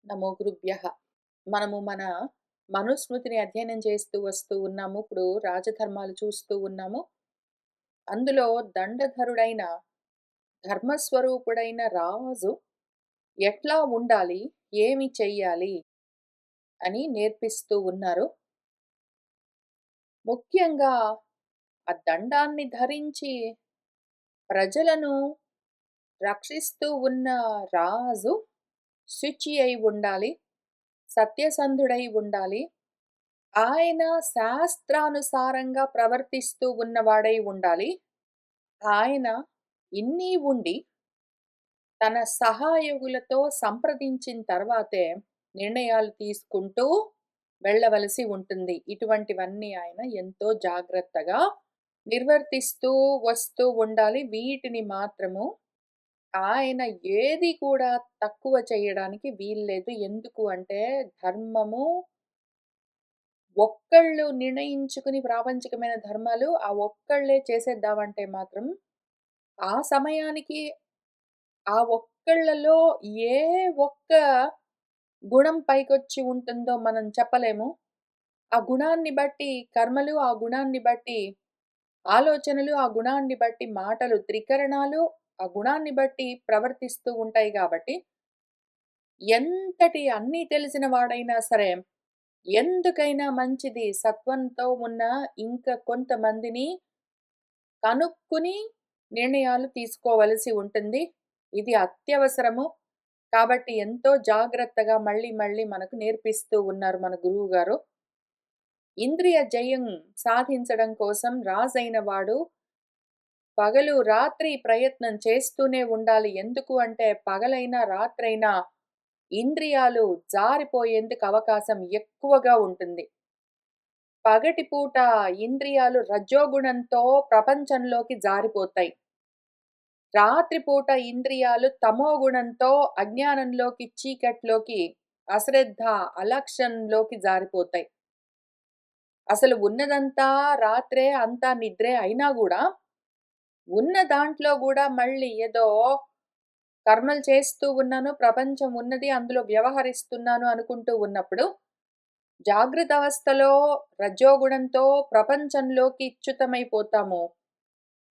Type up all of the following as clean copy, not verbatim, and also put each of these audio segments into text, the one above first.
నమో గురుభ్యః. మనము మన మనుస్మృతిని అధ్యయనం చేస్తూ వస్తూ ఉన్నాము. ఇప్పుడు రాజధర్మాలు చూస్తూ ఉన్నాము. అందులో దండధరుడైన, ధర్మస్వరూపుడైన రాజు ఎట్లా ఉండాలి? ఏమి చెయ్యాలి? అని నేర్పిస్తూ ఉన్నారు. ముఖ్యంగా ఆ దండాన్ని ధరించి ప్రజలను రక్షిస్తూ ఉన్న రాజు శుచి అయి ఉండాలి. సత్యసంధుడై ఉండాలి. ఆయన శాస్త్రానుసారంగా ప్రవర్తిస్తూ ఉన్నవాడై ఉండాలి. ఆయన ఇన్ని ఉండి, తన సహాయకులతో సంప్రదించిన తర్వాతే నిర్ణయాలు తీసుకుంటూ వెళ్ళవలసి ఉంటుంది. ఇటువంటివన్నీ ఆయన ఎంతో జాగ్రత్తగా నిర్వర్తిస్తూ వస్తూ ఉండాలి. వీటిని మాత్రము ఆయన ఏది కూడా తక్కువ చేయడానికి వీల్లేదు. ఎందుకు అంటే ధర్మము ఒక్కళ్ళు నిర్ణయించుకుని ప్రాపంచికమైన ధర్మాలు ఆ ఒక్కళ్ళే చేసేద్దామంటే మాత్రం, ఆ సమయానికి ఆ ఒక్కళ్ళలో ఏ ఒక్క గుణం పైకొచ్చి ఉంటుందో మనం చెప్పలేము. ఆ గుణాన్ని బట్టి కర్మలు, ఆ గుణాన్ని బట్టి ఆలోచనలు, ఆ గుణాన్ని బట్టి మాటలు, త్రికరణాలు ఆ గుణాన్ని బట్టి ప్రవర్తిస్తూ ఉంటాయి గాబట్టి, ఎంతటి అన్నీ తెలిసిన వాడైనా సరే, ఎందుకైనా మంచిది సత్వంతో ఉన్న ఇంకా కొంతమందిని కనుక్కుని నిర్ణయాలు తీసుకోవలసి ఉంటుంది. ఇది అత్యవసరము. కాబట్టి ఎంతో జాగ్రత్తగా మళ్ళీ మళ్ళీ మనకు నేర్పిస్తూ ఉన్నారు మన గురువుగారు. ఇంద్రియ జయం సాధించడం కోసం రాజైన వాడు పగలు రాత్రి ప్రయత్నం చేస్తూనే ఉండాలి. ఎందుకు అంటే పగలైనా రాత్రైనా ఇంద్రియాలు జారిపోయేందుకు అవకాశం ఎక్కువగా ఉంటుంది. పగటిపూట ఇంద్రియాలు రజోగుణంతో ప్రపంచంలోకి జారిపోతాయి. రాత్రిపూట ఇంద్రియాలు తమోగుణంతో అజ్ఞానంలోకి, చీకట్లోకి, అశ్రద్ధ, అలక్ష్యంలోకి జారిపోతాయి. అసలు ఉన్నదంతా రాత్రే, అంతా నిద్రే అయినా గూడా, ఉన్న దాంట్లో గూడా మళ్ళీ ఏదో కర్మలు చేస్తూ ఉన్నాను, ప్రపంచం ఉన్నది, అందులో వ్యవహరిస్తున్నాను అనుకుంటూ ఉన్నప్పుడు, జాగృత అవస్థలో రజోగుణంతో ప్రపంచంలోకి ఇచ్యుతమైపోతాము.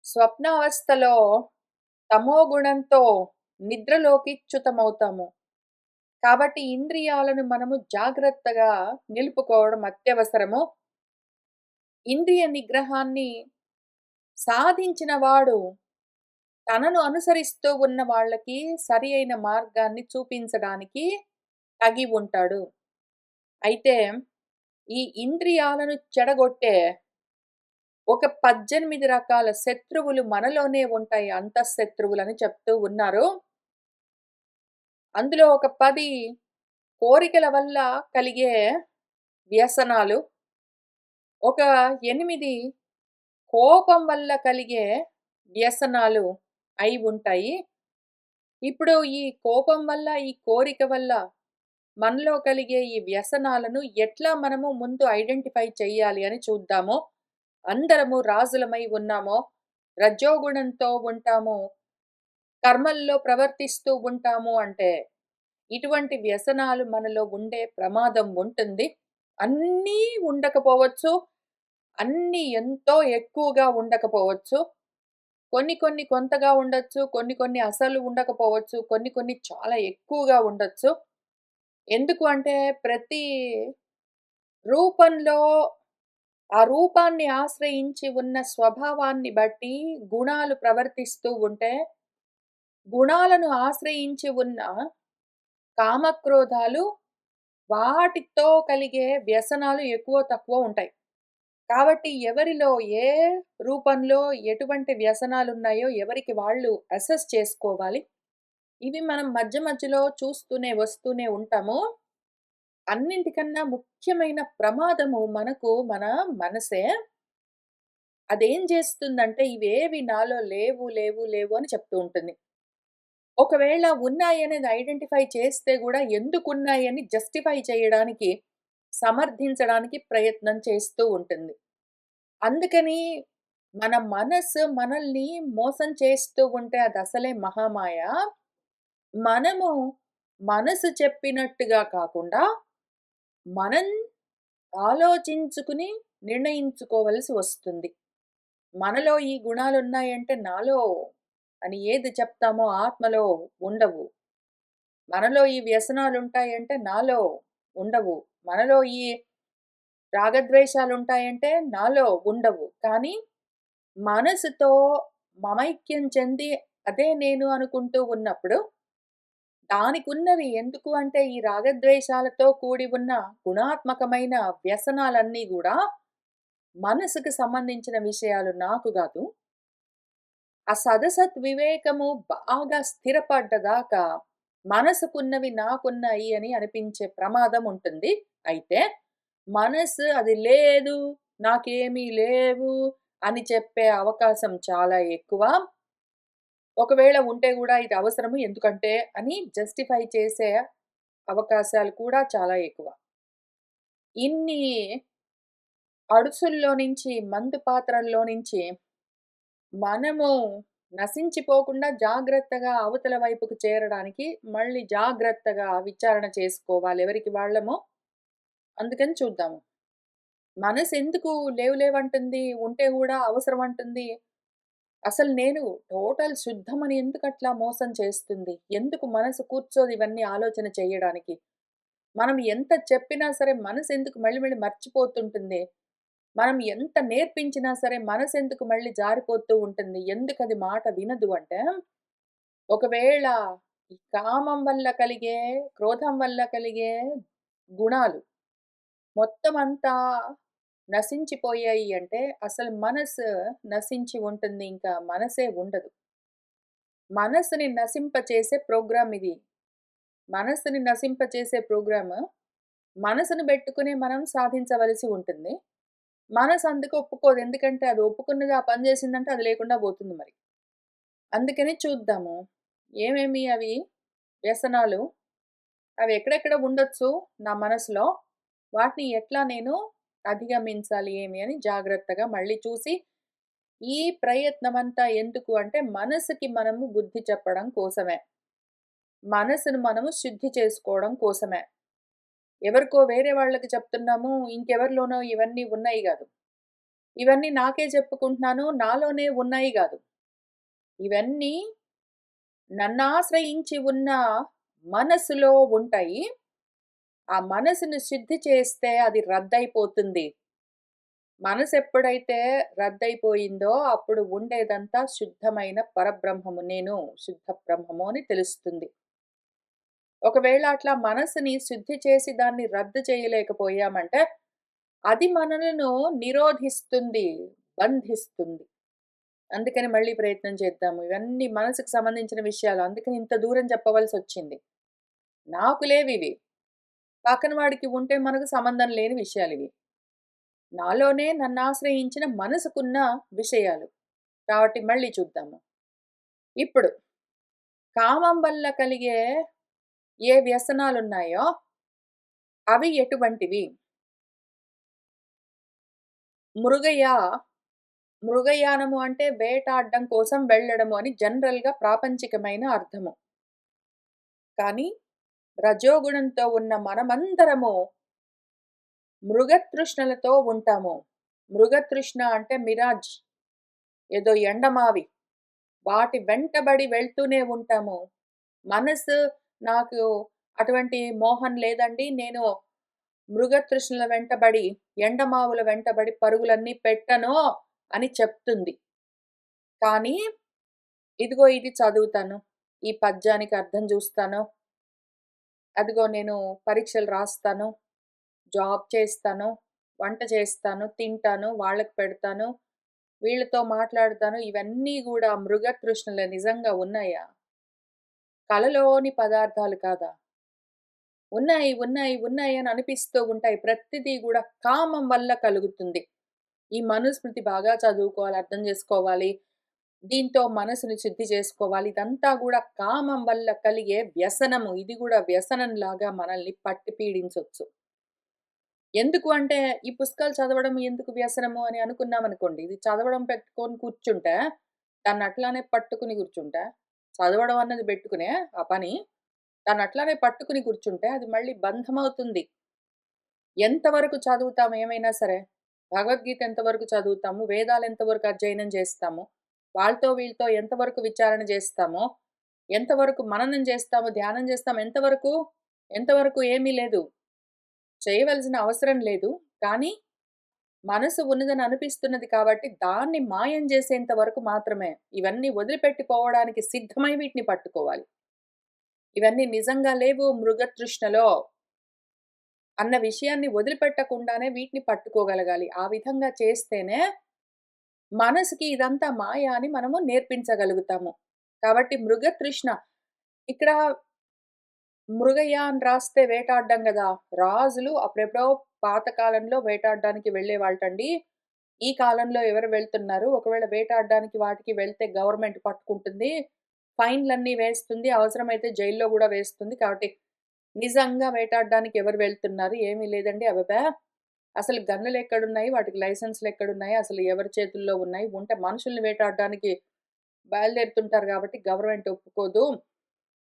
స్వప్నావస్థలో తమోగుణంతో నిద్రలోకి చ్యుతమవుతాము. కాబట్టి ఇంద్రియాలను మనము జాగ్రత్తగా నిలుపుకోవడం అత్యవసరము. ఇంద్రియ నిగ్రహాన్ని సాధించిన వాడు తనను అనుసరిస్తూ ఉన్న వాళ్ళకి సరి అయిన మార్గాన్ని చూపించడానికి తగి ఉంటాడు. అయితే ఈ ఇంద్రియాలను చెడగొట్టే ఒక 18 రకాల శత్రువులు మనలోనే ఉంటాయి. అంతఃశత్రువులని చెప్తూ ఉన్నారు. అందులో ఒక 10 కోరికల వల్ల కలిగే వ్యసనాలు, ఒక 8 కోపం వల్ల కలిగే వ్యసనాలు అయి ఉంటాయి. ఇప్పుడు ఈ కోపం వల్ల, ఈ కోరిక వల్ల మనలో కలిగే ఈ వ్యసనాలను ఎట్లా మనము ముందు ఐడెంటిఫై చేయాలి అని చూద్దాము. అందరము రాజులమై ఉన్నాము. రజోగుణంతో ఉంటాము. కర్మల్లో ప్రవర్తిస్తూ ఉంటాము అంటే, ఇటువంటి వ్యసనాలు మనలో ఉండే ప్రమాదం ఉంటుంది. అన్నీ ఉండకపోవచ్చు. అన్నీ ఎంతో ఎక్కువగా ఉండకపోవచ్చు. కొన్ని కొన్ని కొంతగా ఉండొచ్చు. కొన్ని కొన్ని అసలు ఉండకపోవచ్చు. కొన్ని కొన్ని చాలా ఎక్కువగా ఉండొచ్చు. ఎందుకు అంటే ప్రతి రూపంలో ఆ రూపాన్ని ఆశ్రయించి ఉన్న స్వభావాన్ని బట్టి గుణాలు ప్రవర్తిస్తూ ఉంటే, గుణాలను ఆశ్రయించి ఉన్న కామక్రోధాలు వాటితో కలిగే వ్యసనాలు ఎక్కువో తక్కువో ఉంటాయి. కాబట్టి ఎవరిలో ఏ రూపంలో ఎటువంటి వ్యసనాలున్నాయో ఎవరికి వాళ్ళు అసెస్ చేసుకోవాలి. ఇవి మనం మధ్య మధ్యలో చూస్తూనే వస్తూనే ఉంటాము. అన్నింటికన్నా ముఖ్యమైన ప్రమాదము మనకు మన మనసే. అదేం చేస్తుందంటే ఇవేవి నాలో లేవు, లేవు, లేవు అని చెప్తూ ఉంటుంది. ఒకవేళ ఉన్నాయనేది ఐడెంటిఫై చేస్తే గూడా ఎందుకున్నాయని జస్టిఫై చేయడానికి, సమర్థించడానికి ప్రయత్నం చేస్తూ ఉంటుంది. అందుకని మన మనస్సు మనల్ని మోసం చేస్తూ ఉంటే అదసలే మహామాయ. మనము మనసు చెప్పినట్టుగా కాకుండా, మనం ఆలోచించుకుని నిర్ణయించుకోవలసి వస్తుంది. మనలో ఈ గుణాలున్నాయంటే నాలో అని ఏది చెప్తామో ఆత్మలో ఉండవు. మనలో ఈ వ్యసనాలుంటాయంటే నాలో ఉండవు. మనలో ఈ రాగద్వేషాలుంటాయంటే నాలో ఉండవు. కానీ మనసుతో మమైక్యం చెంది అదే నేను అనుకుంటూ ఉన్నప్పుడు, దానికున్నవి ఎందుకు అంటే ఈ రాగద్వేషాలతో కూడి ఉన్న గుణాత్మకమైన వ్యసనాలన్నీ గూడా మనసుకు సంబంధించిన విషయాలు నాకు గాదు. ఆ సదసత్ వివేకము బాగా స్థిరపడ్డదాకా మనసుకున్నవి నాకున్నాయి అని అనిపించే ప్రమాదం ఉంటుంది. అయితే మనసు అది లేదు, నాకేమీ లేవు అని చెప్పే అవకాశం చాలా ఎక్కువ. ఒకవేళ ఉంటే గూడా ఇది అవసరము ఎందుకంటే అని జస్టిఫై చేసే అవకాశాలు కూడా చాలా ఎక్కువ. ఇన్ని అడుసుల్లో నుంచి, మందు పాత్రల్లో నుంచి మనము నశించిపోకుండా జాగ్రత్తగా అవతల వైపుకు చేరడానికి మళ్ళీ జాగ్రత్తగా విచారణ చేసుకోవాలి ఎవరికి వాళ్ళము. అందుకని చూద్దాము. మనసెందుకు లేవు లేవంటుంది, ఉంటే గూడా అవసరం అంటుంది. అసలు నేను టోటల్ శుద్ధమని ఎందుకట్లా మోసం చేస్తుంది? ఎందుకు మనసు కూర్చోదు ఇవన్నీ ఆలోచన చెయ్యడానికి? మనం ఎంత చెప్పినా సరే మనసెందుకు మళ్ళీ మళ్ళీ మర్చిపోతుంటుంది? మనం ఎంత నేర్పించినా సరే మనసెందుకు మళ్ళీ జారిపోతూ ఉంటుంది? ఎందుకది మాట వినదు అంటే, ఒకవేళ ఈ కామం వల్ల కలిగే, క్రోధం వల్ల కలిగే గుణాలు మొత్తం అంతా నశించిపోయాయి అంటే, అసలు మనసు నశించి ఉంటుంది. ఇంకా మనసే ఉండదు. మనసుని నశింపచేసే ప్రోగ్రామ్ ఇది. మనసుని నశింపచేసే ప్రోగ్రామ్ మనసుని బెట్టుకునే మనం సాధించవలసి ఉంటుంది. మనసు అందుకు ఒప్పుకోదు. ఎందుకంటే అది ఒప్పుకున్నది ఆ పని చేసిందంటే అది లేకుండా పోతుంది మరి. అందుకని చూద్దాము. ఏమేమి అవి వ్యసనాలు? అవి ఎక్కడెక్కడ ఉండొచ్చు నా మనసులో? వాటిని ఎట్లా నేను అధిగమించాలి ఏమి అని జాగ్రత్తగా మళ్ళీ చూసి, ఈ ప్రయత్నమంతా ఎందుకు అంటే మనసుకి మనము బుద్ధి చెప్పడం కోసమే. మనసును మనము శుద్ధి చేసుకోవడం కోసమే. ఎవరికో వేరే వాళ్ళకి చెప్తున్నాము, ఇంకెవరిలోనో ఇవన్నీ ఉన్నాయి గాదు. ఇవన్నీ నాకే చెప్పుకుంటున్నాను, నాలోనే ఉన్నాయి గాదు. ఇవన్నీ నన్నాశ్రయించి ఉన్న మనసులో ఉంటాయి. ఆ మనసుని శుద్ధి చేస్తే అది రద్దయిపోతుంది. మనసెప్పుడైతే రద్దయిపోయిందో అప్పుడు ఉండేదంతా శుద్ధమైన పరబ్రహ్మము. నేను శుద్ధ బ్రహ్మము అని తెలుస్తుంది. ఒకవేళ అట్లా మనసుని శుద్ధి చేసి దాన్ని రద్దు చేయలేకపోయామంటే, అది మనలను నిరోధిస్తుంది, బంధిస్తుంది. అందుకని మళ్ళీ ప్రయత్నం చేద్దాము. ఇవన్నీ మనసుకు సంబంధించిన విషయాలు. అందుకని ఇంత దూరం చెప్పవలసొచ్చింది. నాకు లేవివి. పక్కన వాడికి ఉంటే మనకు సంబంధం లేని విషయాలివి. నాలోనే నన్నాశ్రయించిన మనసుకున్న విషయాలు. కాబట్టి మళ్ళీ చూద్దాము. ఇప్పుడు కామం వల్ల కలిగే ఏ వ్యసనాలున్నాయో అవి ఎటువంటివి? మృగయ మృగయానము అంటే వేటాడడం కోసం వెళ్ళడము అని జనరల్‌గా ప్రాపంచికమైన అర్థము. కానీ రజోగుణంతో ఉన్న మనమందరము మృగతృష్ణలతో ఉంటాము. మృగతృష్ణ అంటే మిరాజ్. ఏదో ఎండమావి. వాటి వెంటబడి వెళ్తూనే ఉంటాము. మనసు నాకు అటువంటి మోహం లేదండి. నేను మృగతృష్ణల వెంటబడి, ఎండమావుల వెంటబడి పరుగులన్నీ పెట్టను అని చెప్తుంది. కానీ ఇదిగో ఇది చదువుతాను. ఈ పద్యానికి అర్థం జూస్తాను. అదిగో నేను పరీక్షలు రాస్తాను. జాబ్ చేస్తాను. వంట చేస్తాను. తింటాను. వాళ్ళకి పెడతాను. వీళ్ళతో మాట్లాడతాను. ఇవన్నీ గూడా మృగతృష్ణలే నిజంగా ఉన్నాయా? కలలోని పదార్థాలు కాదా? ఉన్నాయి, ఉన్నాయి, ఉన్నాయి అని అనిపిస్తూ ఉంటాయి. ప్రతిదీ గూడా కామం వల్ల కలుగుతుంది. ఈ మనుస్మృతి బాగా చదువుకోవాలి, అర్థం జేసుకోవాలి. దీంతో మనసుని శుద్ధి చేసుకోవాలి. ఇదంతా గూడా కామం వల్ల కలిగే వ్యసనము. ఇది గూడా వ్యసనంలాగా మనల్ని పట్టి పీడించొచ్చు. ఎందుకు అంటే, ఈ పుస్తకాలు చదవడం ఎందుకు వ్యసనము అని అనుకున్నామనుకోండి. ఇది చదవడం పెట్టుకొని కూర్చుంటే, దాన్నట్లానే పట్టుకుని కూర్చుంటా. చదవడం అన్నది బెట్టుకునే ఆ పని. దాన్నట్లానే పట్టుకుని కూర్చుంటే అది మళ్ళీ బంధమవుతుంది. ఎంతవరకు చదువుతాం ఏమైనా సరే. భగవద్గీత ఎంతవరకు చదువుతాము, వేదాలు ఎంతవరకు అధ్యయనం చేస్తాము, వాళ్ళతో వీళ్ళతో ఎంతవరకు విచారణ చేస్తామో, ఎంతవరకు మననం చేస్తాము, ధ్యానం చేస్తాము, ఎంతవరకు ఏమీ లేదు. చేయవలసిన అవసరం లేదు. కానీ మనసు ఉన్నదని అనిపిస్తున్నది కాబట్టి దాన్ని మాయం చేసేంత వరకు మాత్రమే. ఇవన్నీ వదిలిపెట్టిపోవడానికి సిద్ధమై వీటిని పట్టుకోవాలి. ఇవన్నీ నిజంగా లేవు మృగతృష్ణలో అన్న విషయాన్ని వదిలిపెట్టకుండానే వీటిని పట్టుకోగలగాలి. ఆ విధంగా చేస్తేనే మనసుకి ఇదంతా మాయ అని మనము నేర్పించగలుగుతాము. కాబట్టి మృగతృష్ణ ఇక్కడ మృగయ అని రాస్తే వేటాడ్డం గదా! రాజులు అప్పుడెప్పుడో పాత కాలంలో వేటాడడానికి వెళ్ళేవాళ్ళటండి. ఈ కాలంలో ఎవరు వెళ్తున్నారు? ఒకవేళ వేటాడడానికి వాటికి వెళ్తే గవర్నమెంట్ పట్టుకుంటుంది. ఫైన్‌లన్నీ వేస్తుంది. అవసరమైతే జైల్లో గూడా వేస్తుంది. కాబట్టి నిజంగా వేటాడడానికి ఎవరు వెళ్తున్నారు? ఏమీ లేదండి. అబ్బబ్బా! అసలు గన్నులెక్కడున్నాయి? వాటికి లైసెన్స్‌లెక్కడున్నాయి? అసలు ఎవరి చేతుల్లో ఉన్నాయి? ఉంటే మనుషుల్ని వేటాడడానికి బయలుదేరుతుంటారు గాబట్టి గవర్నమెంట్ ఒప్పుకోదు.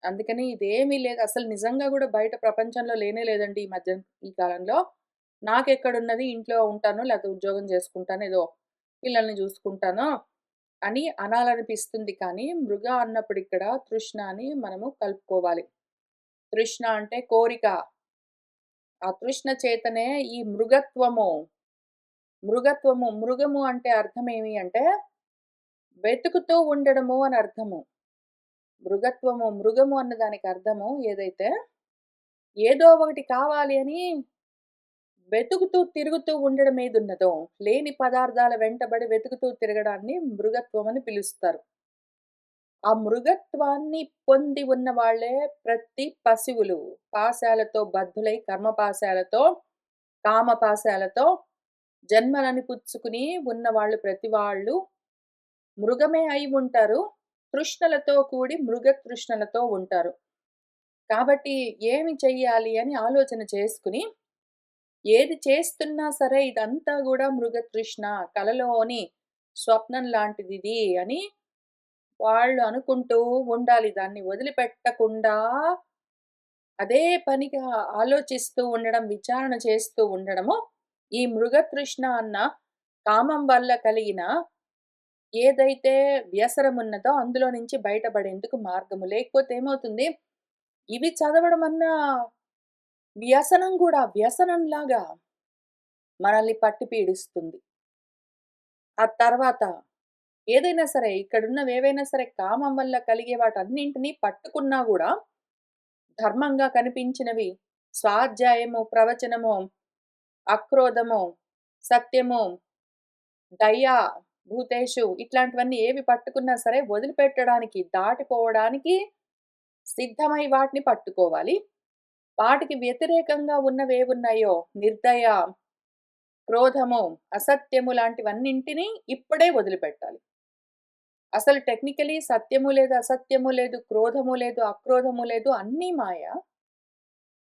అందుకని ఇదేమీ లేదు. అసలు నిజంగా గూడా బయట ప్రపంచంలో లేనే లేదండి ఈ కాలంలో. నాకెక్కడున్నది ఇంట్లో ఉంటాను, లేకపోతే ఉద్యోగం చేసుకుంటాను, ఏదో పిల్లల్ని జూసుకుంటాను అని అనాలనిపిస్తుంది కానీ, మృగ అన్నప్పుడు ఇక్కడ తృష్ణ అని మనము కలుపుకోవాలి. తృష్ణ అంటే కోరిక. ఆ తృష్ణ చేతనే ఈ మృగము అంటే అర్థమేమి అంటే వెతుకుతూ ఉండడము అని అర్థము. మృగము అన్న దానికి అర్థము ఏదైతే ఏదో ఒకటి కావాలి అని వెతుకుతూ తిరుగుతూ ఉండడం ఏదున్నదో, లేని పదార్థాల వెంటబడి వెతుకుతూ తిరగడాన్ని మృగత్వం అని పిలుస్తారు. ఆ మృగత్వాన్ని పొంది ఉన్న వాళ్ళే ప్రతి పశువులు. పాశాలతో బద్ధులై కర్మపాశాలతో, కామపాశాలతో జన్మలని పుచ్చుకుని ఉన్నవాళ్ళు ప్రతి వాళ్ళు మృగమే అయి ఉంటారు. తృష్ణలతో కూడి మృగతృష్ణలతో ఉంటారు. కాబట్టి ఏమి చెయ్యాలి అని ఆలోచన చేసుకుని, ఏది చేస్తున్నా సరే ఇదంతా గూడా మృగతృష్ణ, కలలోని స్వప్నం లాంటిదిది అని వాళ్ళు అనుకుంటూ ఉండాలి. దాన్ని వదిలిపెట్టకుండా అదే పనిగా ఆలోచిస్తూ ఉండడం, విచారణ చేస్తూ ఉండడము, ఈ మృగతృష్ణ అన్న కామం వల్ల కలిగిన ఏదైతే వ్యసనమున్నదో అందులో నుంచి బయటపడేందుకు మార్గము. లేకపోతే ఏమవుతుంది, ఇవి చదవడం అన్న వ్యసనంలాగా మనల్ని పట్టి పీడిస్తుంది. ఆ తర్వాత ఏదైనా సరే ఇక్కడున్నవేవైనా సరే కామం వల్ల కలిగే వాటన్నింటిని పట్టుకున్నా గూడా ధర్మంగా కనిపించినవి స్వాధ్యాయము, ప్రవచనము, అక్రోధము, సత్యము, దయ, భూతేషు ఇట్లాంటివన్నీ ఏవి పట్టుకున్నా సరే వదిలిపెట్టడానికి, దాటిపోవడానికి సిద్ధమై వాటిని పట్టుకోవాలి. వాటికి వ్యతిరేకంగా ఉన్నవేవున్నాయో నిర్దయ, క్రోధము, అసత్యము లాంటివన్నింటిని ఇప్పుడే వదిలిపెట్టాలి. అసలు టెక్నికలీ సత్యము లేదు, అసత్యము లేదు, క్రోధము లేదు, అక్రోధము లేదు అన్నీ మాయ.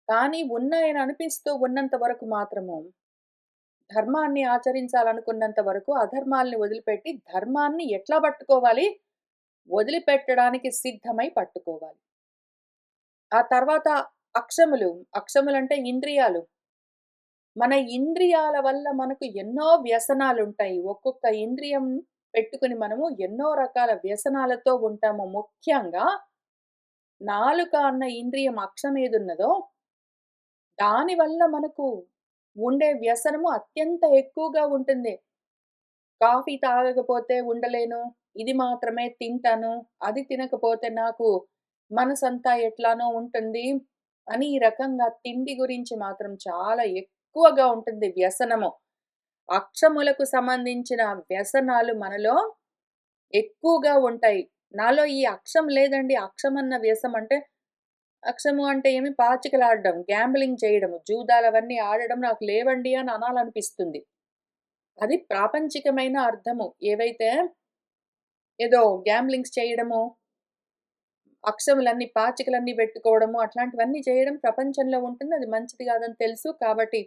కానీ ఉన్నాయని అనిపిస్తూ ఉన్నంత వరకు మాత్రము ధర్మాన్ని ఆచరించాలనుకున్నంత వరకు అధర్మాల్ని వదిలిపెట్టి ధర్మాన్ని ఎట్లా పట్టుకోవాలి? వదిలిపెట్టడానికి సిద్ధమై పట్టుకోవాలి. ఆ తర్వాత అక్షములు. అక్షములంటే ఇంద్రియాలు. మన ఇంద్రియాల వల్ల మనకు ఎన్నో వ్యసనాలుంటాయి. ఒక్కొక్క ఇంద్రియం పెట్టుకొని మనము ఎన్నో రకాల వ్యసనాలతో ఉంటాము. ముఖ్యంగా నాలుక అన్న ఇంద్రియం అక్షమేదున్నదో దానివల్ల మనకు ఉండే వ్యసనము అత్యంత ఎక్కువగా ఉంటుంది. కాఫీ తాగకపోతే ఉండలేను. ఇది మాత్రమే తింటాను. అది తినకపోతే నాకు మనసంతా ఎట్లానో ఉంటుంది. అని ఈ రకంగా తిండి గురించి మాత్రం చాలా ఎక్కువగా ఉంటుంది వ్యసనము. అక్షములకు సంబంధించిన వ్యసనాలు మనలో ఎక్కువగా ఉంటాయి. నాలో ఈ అక్షం లేదండి. అక్షమన్న వ్యసం అంటే అక్షము అంటే ఏమి పాచికలాడడం, గ్యాంబ్లింగ్ చేయడము, జూదాలవన్నీ ఆడడం నాకు లేవండి అని అనాలనిపిస్తుంది. అది ప్రాపంచికమైన అర్థము. ఏవైతే ఏదో గ్యాంబ్లింగ్స్ చేయడము, అక్షములన్నీ పాచికలన్నీ పెట్టుకోవడము అట్లాంటివన్నీ చేయడం ప్రపంచంలో ఉంటుంది. అది మంచిది కాదని తెలుసు. కాబట్టి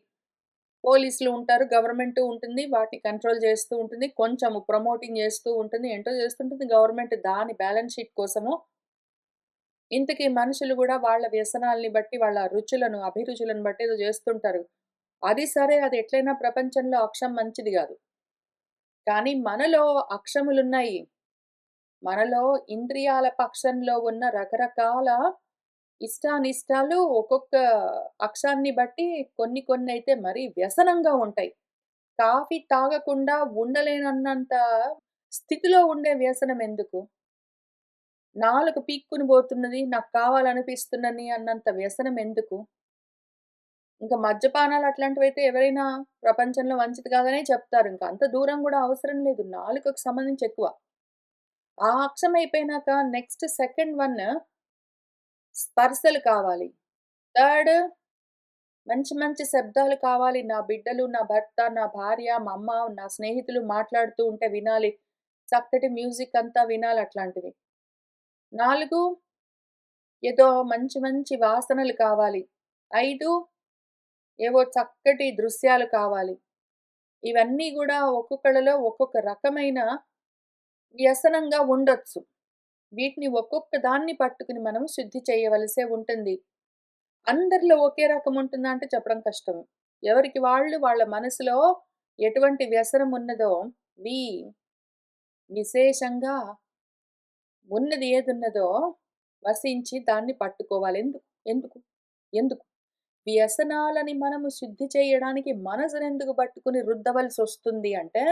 పోలీసులు ఉంటారు, గవర్నమెంటు ఉంటుంది. వాటిని కంట్రోల్ చేస్తూ ఉంటుంది. కొంచెము ప్రమోటింగ్ చేస్తూ ఉంటుంది. ఏంటో చేస్తుంటుంది గవర్నమెంట్ దాని బ్యాలెన్స్ షీట్ కోసము ఇంతకీ మనుషులు గూడా వాళ్ళ వ్యసనాల్ని బట్టి, వాళ్ళ రుచులను, అభిరుచులను బట్టి ఏదో జేస్తుంటారు. అది సరే, అది ఎట్లైనా ప్రపంచంలో అక్షం మంచిది గాదు. కానీ మనలో అక్షములున్నాయి. మనలో ఇంద్రియాల పక్షంలో ఉన్న రకరకాల ఇష్టానిష్టాలు ఒక్కొక్క అక్షాన్ని బట్టి కొన్ని కొన్నైతే మరీ వ్యసనంగా ఉంటాయి. కాఫీ తాగకుండా ఉండలేనన్నంత స్థితిలో ఉండే వ్యసనం ఎందుకు? నాలుక పీక్కుని పోతున్నది, నాకు కావాలనిపిస్తున్నని అన్నంత వ్యసనం ఎందుకు? ఇంక మద్యపానాలు అట్లాంటివైతే ఎవరైనా ప్రపంచంలో మంచిది కాదనే చెప్తారు. ఇంక అంత దూరం గూడా అవసరం లేదు. నాలుకకు సంబంధించి ఎక్కువ. ఆ అక్షం అయిపోయినాక నెక్స్ట్ సెకండ్ వన్ స్పర్శలు కావాలి. థర్డ్ మంచి మంచి శబ్దాలు కావాలి. నా బిడ్డలు, నా భర్త, నా భార్య, మా అమ్మ, నా స్నేహితులు మాట్లాడుతూ ఉంటే వినాలి. చక్కటి మ్యూజిక్ అంతా వినాలి అట్లాంటివి. 4 ఏదో మంచి మంచి వాసనలు కావాలి. 5 ఏవో చక్కటి దృశ్యాలు కావాలి. ఇవన్నీ గూడా ఒక్కొక్కళ్ళలో ఒక్కొక్క రకమైన వ్యసనంగా ఉండొచ్చు. వీటిని ఒక్కొక్క దాన్ని పట్టుకుని మనం శుద్ధి చేయవలసే ఉంటుంది. అందరిలో ఒకే రకం ఉంటుందా అంటే చెప్పడం కష్టం. ఎవరికి వాళ్ళు వాళ్ళ మనసులో ఎటువంటి వ్యసనం ఉన్నదో వి విశేషంగా ఉన్నది ఏదున్నదో వసించి దాన్ని పట్టుకోవాలి. ఎందుకు? ఎందుకు? ఎందుకు? వ్యసనాలని మనము శుద్ధి చేయడానికి మనసునెందుకు పట్టుకొని రుద్దవలసొస్తుంది అంటే,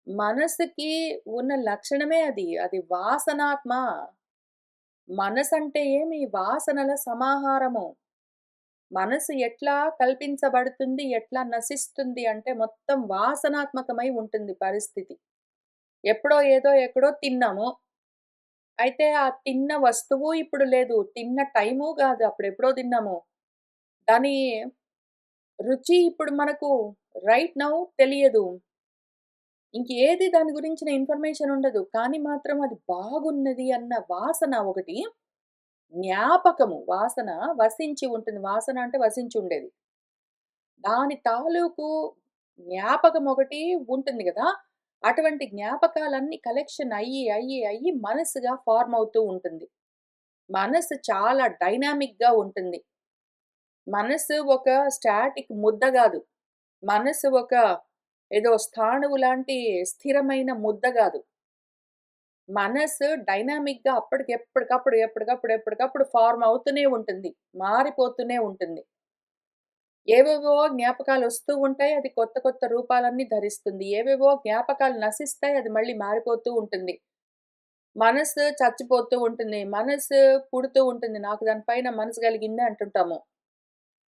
మనసుకి ఉన్న లక్షణమే అది. అది వాసనాత్మ. మనసంటే ఏమి? వాసనల సమాహారము. మనసు ఎట్లా కల్పించబడుతుంది, ఎట్లా నశిస్తుంది అంటే మొత్తం వాసనాత్మకమై ఉంటుంది పరిస్థితి. ఎప్పుడో ఏదో ఎక్కడో తిన్నాము. అయితే ఆ తిన్న వస్తువు ఇప్పుడు లేదు. తిన్న టైము గాదు. అప్పుడెప్పుడో తిన్నాము. దాని రుచి ఇప్పుడు మనకు రైట్ నౌ తెలియదు. ఇంకేది దాని గురించిన ఇన్ఫర్మేషన్ ఉండదు. కానీ మాత్రం అది బాగున్నది అన్న వాసన ఒకటి, జ్ఞాపకము వాసన వసించి ఉంటుంది. వాసన అంటే వసించి ఉండేది. దాని తాలూకు జ్ఞాపకం ఒకటి ఉంటుంది గదా! అటువంటి జ్ఞాపకాలన్నీ కలెక్షన్ అయ్యి మనసుగా ఫార్మ్ అవుతూ ఉంటుంది. మనసు చాలా డైనామిక్‌గా ఉంటుంది. మనసు ఒక స్టాటిక్ ముద్ద గాదు. మనసు ఒక ఏదో స్థాణువు లాంటి స్థిరమైన ముద్ద గాదు. మనసు డైనామిక్‌గా ఎప్పటికప్పుడు ఫార్మ్ అవుతూనే ఉంటుంది. మారిపోతూనే ఉంటుంది. ఏవేవో జ్ఞాపకాలొస్తూ ఉంటాయి. అది కొత్త కొత్త రూపాలన్నీ ధరిస్తుంది. ఏవేవో జ్ఞాపకాలు నశిస్తాయి. అది మళ్ళీ మారిపోతూ ఉంటుంది. మనసు చచ్చిపోతూ ఉంటుంది. మనసు పుడుతూ ఉంటుంది. నాకు దాని పైన మనసు కలిగింది అంటుంటాము.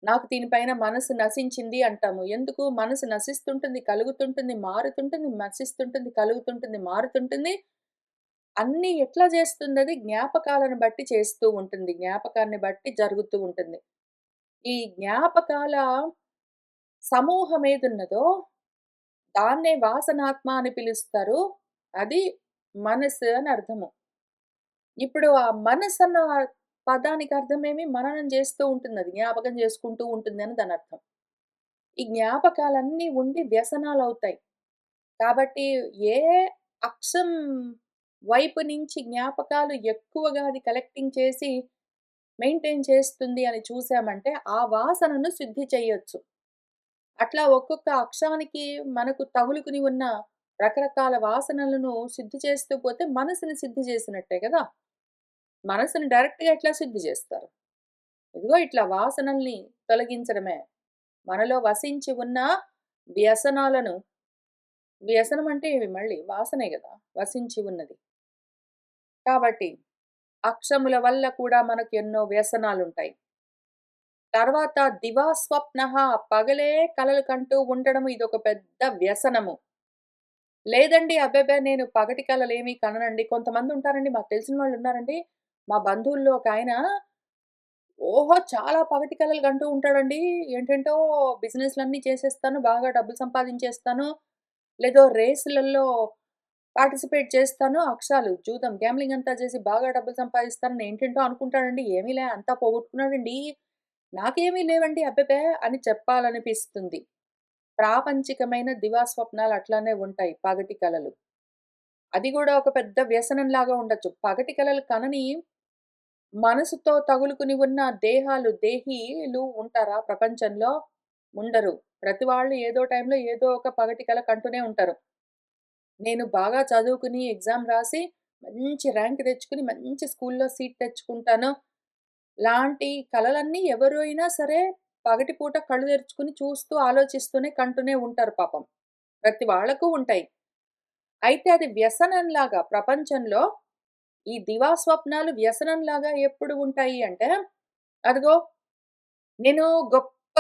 నాకు దీనిపైన మనసు నశించింది అంటాము. ఎందుకు? మనసు నశిస్తుంటుంది, కలుగుతుంటుంది, మారుతుంటుంది, నశిస్తుంటుంది, కలుగుతుంటుంది, మారుతుంటుంది. అన్నీ ఎట్లా చేస్తుందది? జ్ఞాపకాలను బట్టి చేస్తూ ఉంటుంది. జ్ఞాపకాన్ని బట్టి జరుగుతూ ఉంటుంది. ఈ జ్ఞాపకాల సమూహమేదున్నదో దాన్నే వాసనాత్మ అని పిలుస్తారు. అది మనసు అని అర్థము. ఇప్పుడు ఆ మనసన్న పదానికి అర్థమేమి? మననం చేస్తూ ఉంటుందది. జ్ఞాపకం చేసుకుంటూ ఉంటుంది అని దానర్థం. ఈ జ్ఞాపకాలన్నీ ఉండి వ్యసనాలవుతాయి. కాబట్టి ఏ అక్షం వైపు నుంచి జ్ఞాపకాలు ఎక్కువగా అది కలెక్టింగ్ చేసి మెయింటైన్ చేస్తుంది అని చూసామంటే, ఆ వాసనను శుద్ధి చేయొచ్చు. అట్లా ఒక్కొక్క అక్షానికి మనకు తగులుకుని ఉన్న రకరకాల వాసనలను శుద్ధి చేస్తూ పోతే మనసుని శుద్ధి చేసినట్టే గదా! మనసుని డైరెక్ట్‌గా ఎట్లా శుద్ధి జేస్తారు? ఇదిగో ఇట్లా వాసనల్ని తొలగించడమే. మనలో వసించి ఉన్న వ్యసనాలను వ్యసనం అంటే ఇవి మళ్ళీ వాసనే గదా! వసించి ఉన్నది. కాబట్టి అక్షముల వల్ల కూడా మనకు ఎన్నో వ్యసనాలుంటాయి. తర్వాత దివాస్వప్నః పగలే కలలు కంటూ ఉండడం ఇదొక పెద్ద వ్యసనము. లేదండి అబ్బెబ్బే! నేను పగటి కలలేమి కననండి. కొంతమందుంటారండి మాకు తెలిసిన వాళ్ళున్నారండి. మా బంధువుల్లో ఒకాయన ఓహో! చాలా పగటి కలలు కంటూ ఉంటాడండి. ఏంటేంటో బిజినెస్‌లన్నీ చేసేస్తాను, బాగా డబ్బులు సంపాదించేస్తాను. లేదో రేసులల్లో పార్టిసిపేట్ చేస్తాను. అక్షరాలు జూదం, గ్యామ్లింగ్ అంతా చేసి బాగా డబ్బులు సంపాదిస్తానని ఏంటేంటో అనుకుంటాడండి. ఏమీలే అంతా పోగొట్టుకున్నాడండి. నాకేమీ లేవండి అబ్బెబ్బే! అని చెప్పాలనిపిస్తుంది. ప్రాపంచికమైన దివాస్వప్నాలు అట్లానే ఉంటాయి పగటి కలలు. అది గూడా ఒక పెద్ద వ్యసనంలాగా ఉండొచ్చు. పగటి కలలు కనని మనసుతో తగులుకుని ఉన్న దేహీలు ఉంటారా ప్రపంచంలో? ఉండరు. ప్రతి వాళ్ళు ఏదో టైంలో ఏదో ఒక పగటి కల కంటూనే ఉంటారు. నేను బాగా చదువుకుని ఎగ్జామ్ రాసి మంచి ర్యాంక్ తెచ్చుకొని మంచి స్కూల్‌లో సీట్ తెచ్చుకుంటాను. లాంటి కలలన్నీ ఎవరైనా సరే పగటిపూట కళ్ళు తెరుచుకొని చూస్తూ, ఆలోచిస్తూనే కంటూనే ఉంటారు పాపం. ప్రతి వాళ్ళకు ఉంటాయి. అయితే అది వ్యసనంలాగా ప్రపంచంలో ఈ దివా స్వప్నాలు వ్యసనంలాగా ఎప్పుడు ఉంటాయి అంటే, అదిగో నేను గొప్ప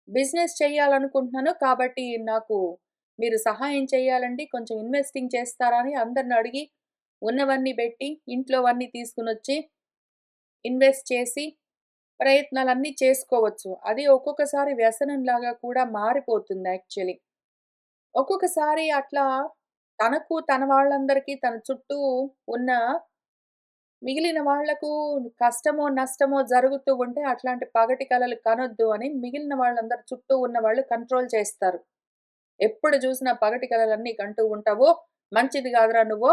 బిజినెస్ చేయాలనుకుంటున్నాను. కాబట్టి నాకు మీరు సహాయం చేయాలండి. కొంచెం ఇన్వెస్టింగ్ చేస్తారా అని అందరిని అడిగి, ఉన్నవన్నీ బెట్టి, ఇంట్లోవన్నీ తీసుకొనొచ్చి, ఇన్వెస్ట్ చేసి, ప్రయత్నాలన్నీ చేసుకోవచ్చు. అది ఒక్కొక్కసారి వ్యసనంలాగా కూడా మారిపోతుంది యాక్చువల్లీ. ఒక్కొక్కసారి అట్లా తనకు, తన వాళ్ళందరికీ తన చుట్టూ ఉన్న మిగిలిన వాళ్లకు కష్టమో, నష్టమో జరుగుతూ ఉంటే అట్లాంటి పగటి కలలు కనొద్దు అని మిగిలిన వాళ్ళందరూ చుట్టూ ఉన్నవాళ్ళు కంట్రోల్ చేస్తారు. ఎప్పుడు చూసినా పగటి కలలన్నీ కంటూ ఉంటావు. మంచిది కాదురా నువ్వు.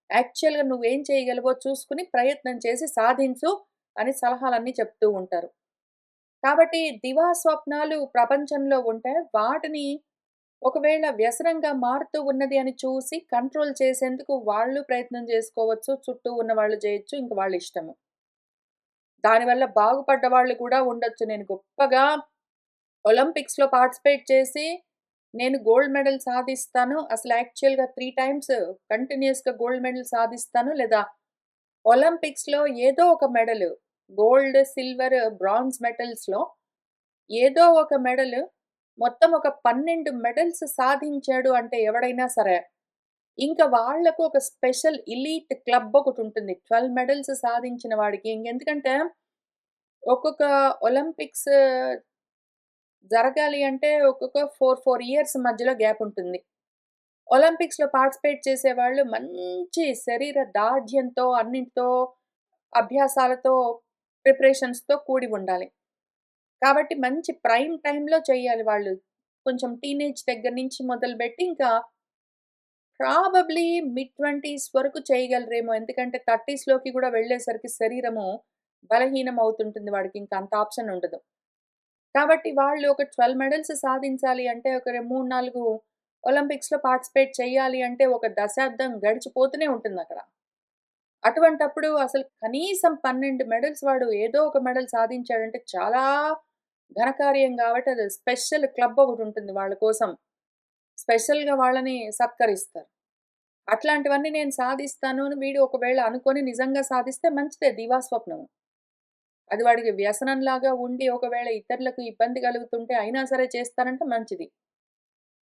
యాక్చువల్‌గా నువ్వేం చేయగలవో చూసుకొని ప్రయత్నం చేసి సాధించు అని సలహాలన్నీ చెప్తూ ఉంటారు. కాబట్టి దివా స్వప్నాలు ప్రపంచంలో ఉంటే వాటిని ఒకవేళ వ్యసనంగా మారుతూ ఉన్నది అని చూసి కంట్రోల్ చేసేందుకు వాళ్ళు ప్రయత్నం చేసుకోవచ్చు. చుట్టూ ఉన్నవాళ్ళు చేయొచ్చు. ఇంక వాళ్ళ ఇష్టము. దానివల్ల బాగుపడ్డ వాళ్ళు కూడా ఉండొచ్చు. నేను గొప్పగా ఒలింపిక్స్‌లో పార్టిసిపేట్ చేసి నేను గోల్డ్ మెడల్ సాధిస్తాను. అసలు యాక్చువల్‌గా 3 టైమ్స్ కంటిన్యూయస్‌గా గోల్డ్ మెడల్ సాధిస్తాను. లేదా ఒలింపిక్స్‌లో ఏదో ఒక మెడల్ గోల్డ్, సిల్వర్, బ్రాంజ్ మెడల్స్‌లో ఏదో ఒక మెడల్ మొత్తం ఒక 12 మెడల్స్ సాధించాడు అంటే ఎవడైనా సరే, ఇంక వాళ్ళకు ఒక స్పెషల్ ఎలీట్ క్లబ్ ఒకటుంటుంది. 12 మెడల్స్ సాధించిన వాడికి. ఇంకెందుకంటే ఒక్కొక్క ఒలింపిక్స్ జరగాలి అంటే ఒక్కొక్క 4 ఇయర్స్ మధ్యలో గ్యాప్ ఉంటుంది. ఒలింపిక్స్‌లో పార్టిసిపేట్ చేసేవాళ్ళు మంచి శరీర దార్ఢ్యంతో, అన్నిటితో అభ్యాసాలతో, ప్రిపరేషన్స్‌తో కూడి ఉండాలి. కాబట్టి మంచి ప్రైమ్ టైమ్‌లో చేయాలి వాళ్ళు. కొంచెం టీనేజ్ దగ్గర నుంచి మొదలుపెట్టి ఇంకా ప్రాబబ్లీ మిడ్ 20స్ వరకు చేయగలరేమో. ఎందుకంటే 30స్‌లోకి కూడా వెళ్ళేసరికి శరీరము బలహీనం అవుతుంటుంది వాడికి. ఇంక అంత ఆప్షన్ ఉండదు. కాబట్టి వాళ్ళు ఒక 12 మెడల్స్ సాధించాలి అంటే ఒక 3, 4 ఒలింపిక్స్‌లో పార్టిసిపేట్ చేయాలి అంటే ఒక దశాబ్దం గడిచిపోతూనే ఉంటుందక్కడ. అటువంటప్పుడు అసలు కనీసం 12 మెడల్స్ వాడు ఏదో ఒక మెడల్ సాధించాడంటే చాలా ఘనకార్యం గాబట్టి అది స్పెషల్ క్లబ్ ఒకటుంటుంది వాళ్ళ కోసం. స్పెషల్‌గా వాళ్ళని సత్కరిస్తారు. అట్లాంటివన్నీ నేను సాధిస్తాను అని వీడు ఒకవేళ అనుకోని నిజంగా సాధిస్తే మంచిదే దివా స్వప్నం. అది వాడికి వ్యసనంలాగా ఉండి ఒకవేళ ఇతరులకు ఇబ్బంది కలుగుతుంటే అయినా సరే చేస్తానంటే మంచిది.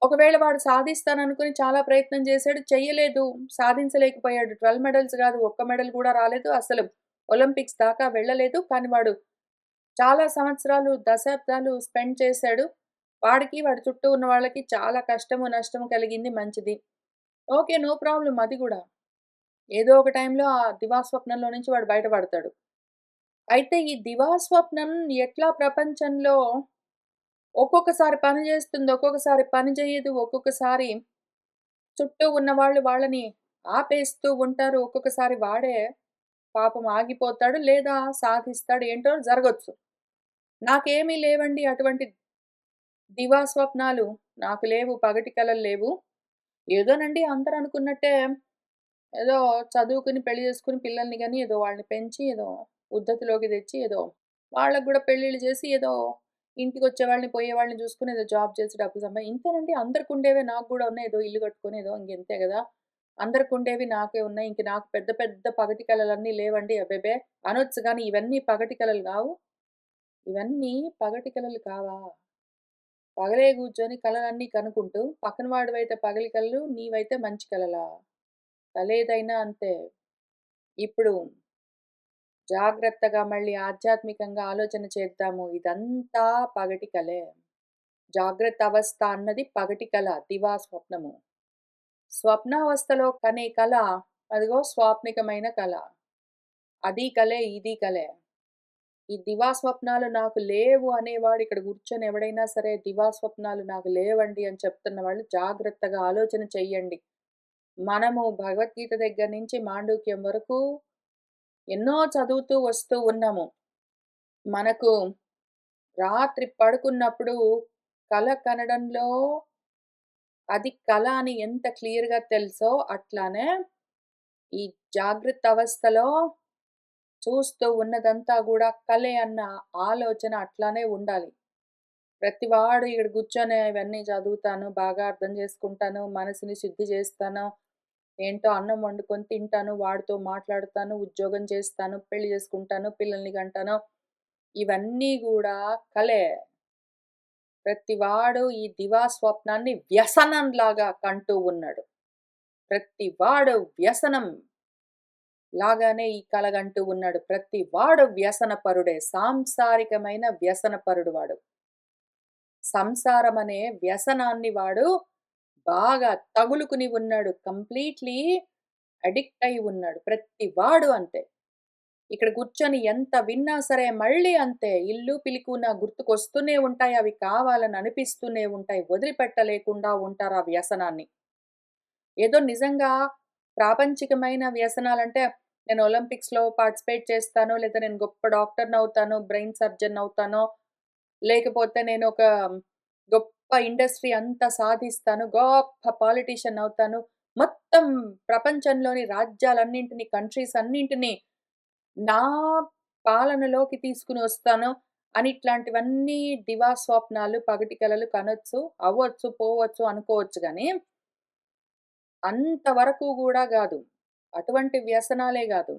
ఒకవేళ వాడు సాధిస్తాననుకుని చాలా ప్రయత్నం చేసాడు. చెయ్యలేదు. సాధించలేకపోయాడు. 12 మెడల్స్ గాదు. ఒక్క మెడల్ కూడా రాలేదు. అసలు ఒలింపిక్స్ దాకా వెళ్ళలేదు. కానీ వాడు చాలా సంవత్సరాలు, దశాబ్దాలు స్పెండ్ చేశాడు. వాడికి, వాడి చుట్టూ ఉన్న వాళ్ళకి చాలా కష్టము, నష్టము కలిగింది మంచిది. ఓకే. నో ప్రాబ్లమ్ అది గూడా. ఏదో ఒక టైంలో ఆ దివాస్వప్నంలో నుంచి వాడు బయటపడతాడు. అయితే ఈ దివాస్వప్నం ఎట్లా ప్రపంచంలో ఒక్కొక్కసారి పని జేస్తుంది, ఒక్కొక్కసారి పని జేయదు, ఒక్కొక్కసారి చుట్టూ ఉన్నవాళ్ళు వాళ్ళని ఆపేస్తూ ఉంటారు. ఒక్కొక్కసారి వాడే పాపం ఆగిపోతాడు. లేదా సాధిస్తాడు. ఏంటో జరగొచ్చు. నాకేమీ లేవండి అటువంటి దివా స్వప్నాలు. నాకు లేవు. పగటి కలలు లేవు. ఏదోనండి అందరూ అనుకున్నట్టే ఏదో చదువుకుని పెళ్లి చేసుకొని పిల్లల్ని గాని ఏదో వాళ్ళని పెంచి ఏదో ఉద్ధతిలోకి తెచ్చి ఏదో వాళ్ళకి గూడా పెళ్ళిళ్ళు చేసి ఏదో ఇంటికొచ్చే వాళ్ళని, పోయే వాళ్ళని చూసుకొని ఏదో జాబ్ చేసి డబ్బులు ఇంతేనండి అందరికుండేవే నాకు గూడా ఉన్నాయి. ఏదో ఇల్లు కట్టుకొని ఏదో ఇంకింతే గదా! అందరికుండేవి నాకే ఉన్నాయి. ఇంక నాకు పెద్ద పెద్ద పగటి కలలన్నీ లేవండి అబ్బెబ్బే! అనొచ్చు గానీ ఇవన్నీ పగటి కలలు గావు. ఇవన్నీ పగటి కలలు కావా? పగలే గూర్చొని కలలన్నీ కనుకుంటూ, పక్కన వాడివైతే పగలి కలలు, నీవైతే మంచి కలలా? కలేదైనా అంతే. ఇప్పుడు జాగ్రత్తగా మళ్ళీ ఆధ్యాత్మికంగా ఆలోచన చేద్దాము. ఇదంతా పగటి కలే. జాగ్రత్త అవస్థ అన్నది పగటి కల, దివా స్వప్నము. స్వప్నావస్థలో కనే కల అదిగో స్వాప్నికమైన కల. అది కలే, ఇది కలే. ఈ దివా స్వప్నాలు నాకు లేవు అనేవాడు ఇక్కడ కూర్చొని ఎవడైనా సరే దివా స్వప్నాలు నాకు లేవండి అని చెప్తున్న వాళ్ళు జాగ్రత్తగా ఆలోచన చెయ్యండి. మనము భగవద్గీత దగ్గర నుంచి మాండూక్యం వరకు ఎన్నో చదువుతూ వస్తూ ఉన్నాము. మనకు రాత్రి పడుకున్నప్పుడు కల కనడంలో అది కల అని ఎంత క్లియర్‌గా తెలుసో అట్లానే ఈ జాగ్రత్త అవస్థలో చూస్తూ ఉన్నదంతా గూడా కలే అన్న ఆలోచన అట్లానే ఉండాలి. ప్రతివాడు ఈడ కూర్చొని ఇవన్నీ చదువుతాను, బాగా అర్థం చేసుకుంటాను, మనసుని శుద్ధి చేస్తాను, ఏంటో అన్నం వండుకొని తింటాను, వాడితో మాట్లాడతాను, ఉద్యోగం చేస్తాను, పెళ్లి చేసుకుంటాను, పిల్లల్ని కంటాను. ఇవన్నీ గూడా కలే. ప్రతివాడు ఈ దివా స్వప్నాన్ని వ్యసనంలాగా కంటూ ఉన్నాడు. ప్రతివాడు వ్యసనం లాగానే ఈ కలగంటూ ఉన్నాడు. ప్రతివాడు వ్యసనపరుడే. సాంసారికమైన వ్యసనపరుడు వాడు. సంసారమనే వ్యసనాన్ని వాడు బాగా తగులుకుని ఉన్నాడు. కంప్లీట్‌లీ అడిక్ట్ అయి ఉన్నాడు. ప్రతివాడు అంతే. ఇక్కడ కూర్చొని ఎంత విన్నా సరే మళ్ళీ అంతే. ఇల్లు, పిలుకున గుర్తుకొస్తూనే ఉంటాయి. అవి కావాలని అనిపిస్తూనే ఉంటాయి. వదిలిపెట్టలేకుండా ఉంటారు ఆ వ్యసనాన్ని. ఏదో నిజంగా ప్రాపంచికమైన వ్యసనాలంటే నేను ఒలింపిక్స్‌లో పార్టిసిపేట్ చేస్తాను. లేదా నేను గొప్ప డాక్టర్‌నవుతాను, బ్రెయిన్ సర్జన్ అవుతాను. లేకపోతే నేనొక గొప్ప ఇండస్ట్రీ అంతా సాధిస్తాను. గొప్ప పాలిటీషియన్ అవుతాను. మొత్తం ప్రపంచంలోని రాజ్యాలన్నింటిని, కంట్రీస్ అన్నింటిని నా పాలనలోకి తీసుకొని వస్తాను అని ఇట్లాంటివన్నీ దివా స్వప్నాలు, పగటి కలలు కనొచ్చు, అవ్వచ్చు, పోవచ్చు అనుకోవచ్చు గానీ, అంతవరకు గూడా గాదు. అటువంటి వ్యసనాలే గాదు.